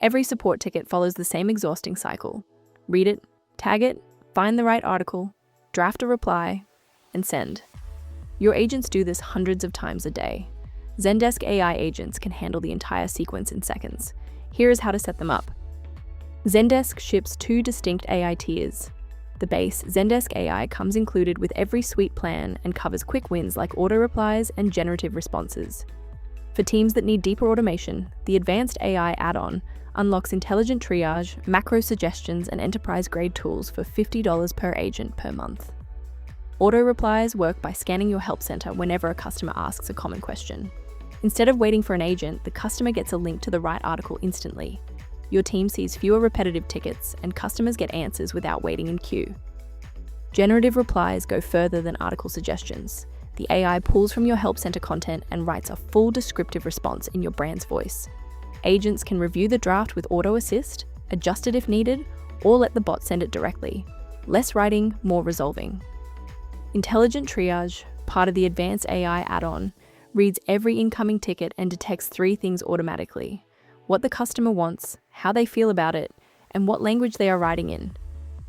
Every support ticket follows the same exhausting cycle. Read it, tag it, find the right article, draft a reply, and send. Your agents do this hundreds of times a day. Zendesk AI agents can handle the entire sequence in seconds. Here is how to set them up. Zendesk ships 2 distinct AI tiers. The base Zendesk AI comes included with every suite plan and covers quick wins like auto replies and generative responses. For teams that need deeper automation, the advanced AI add-on unlocks intelligent triage, macro suggestions, and enterprise-grade tools for $50 per agent per month. Auto replies work by scanning your help center whenever a customer asks a common question. Instead of waiting for an agent, the customer gets a link to the right article instantly. Your team sees fewer repetitive tickets, and customers get answers without waiting in queue. Generative replies go further than article suggestions. The AI pulls from your help center content and writes a full descriptive response in your brand's voice. Agents can review the draft with auto assist, adjust it if needed, or let the bot send it directly. Less writing, more resolving. Intelligent triage, part of the advanced AI add-on, reads every incoming ticket and detects 3 things automatically: what the customer wants, how they feel about it, and what language they are writing in.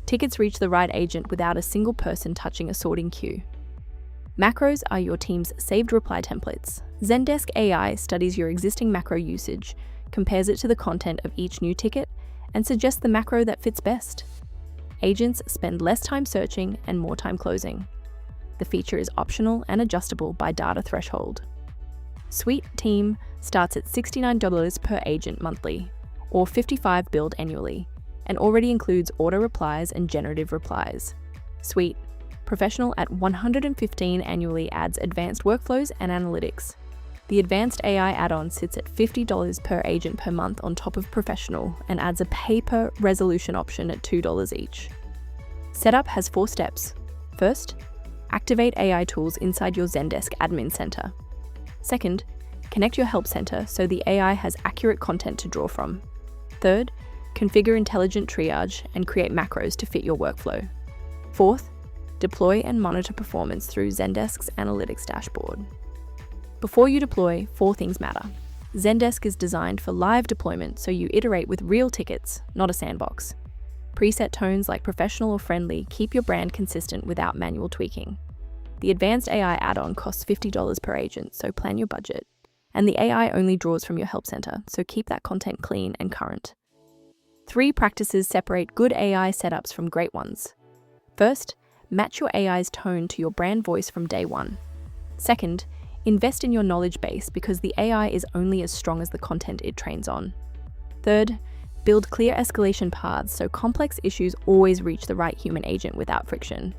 Tickets reach the right agent without a single person touching a sorting queue. Macros are your team's saved reply templates. Zendesk AI studies your existing macro usage, compares it to the content of each new ticket, and suggests the macro that fits best. Agents spend less time searching and more time closing. The feature is optional and adjustable by data threshold. Suite Team starts at $69 per agent monthly, or $55 billed annually, and already includes auto replies and generative replies. Suite Professional at $115 annually adds advanced workflows and analytics. The advanced AI add-on sits at $50 per agent per month on top of Professional and adds a pay-per-resolution option at $2 each. Setup has 4 steps. First, activate AI tools inside your Zendesk admin center. Second, connect your help center so the AI has accurate content to draw from. Third, configure intelligent triage and create macros to fit your workflow. Fourth, deploy and monitor performance through Zendesk's analytics dashboard. Before you deploy, 4 things matter. Zendesk is designed for live deployment, so you iterate with real tickets, not a sandbox. Preset tones like professional or friendly keep your brand consistent without manual tweaking. The advanced AI add-on costs $50 per agent, so plan your budget. And the AI only draws from your help center, so keep that content clean and current. 3 practices separate good AI setups from great ones. First, match your AI's tone to your brand voice from day one. Second, invest in your knowledge base because the AI is only as strong as the content it trains on. Third, build clear escalation paths so complex issues always reach the right human agent without friction.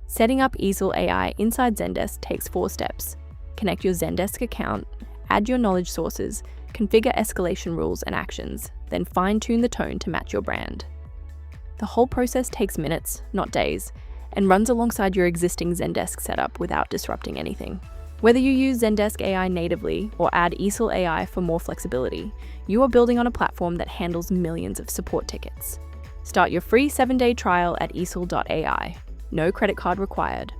Setting up eesel AI inside Zendesk takes 4 steps. Connect your Zendesk account, add your knowledge sources, configure escalation rules and actions, then fine-tune the tone to match your brand. The whole process takes minutes, not days, and runs alongside your existing Zendesk setup without disrupting anything. Whether you use Zendesk AI natively or add eesel AI for more flexibility, you are building on a platform that handles millions of support tickets. Start your free 7-day trial at eesel.ai. No credit card required.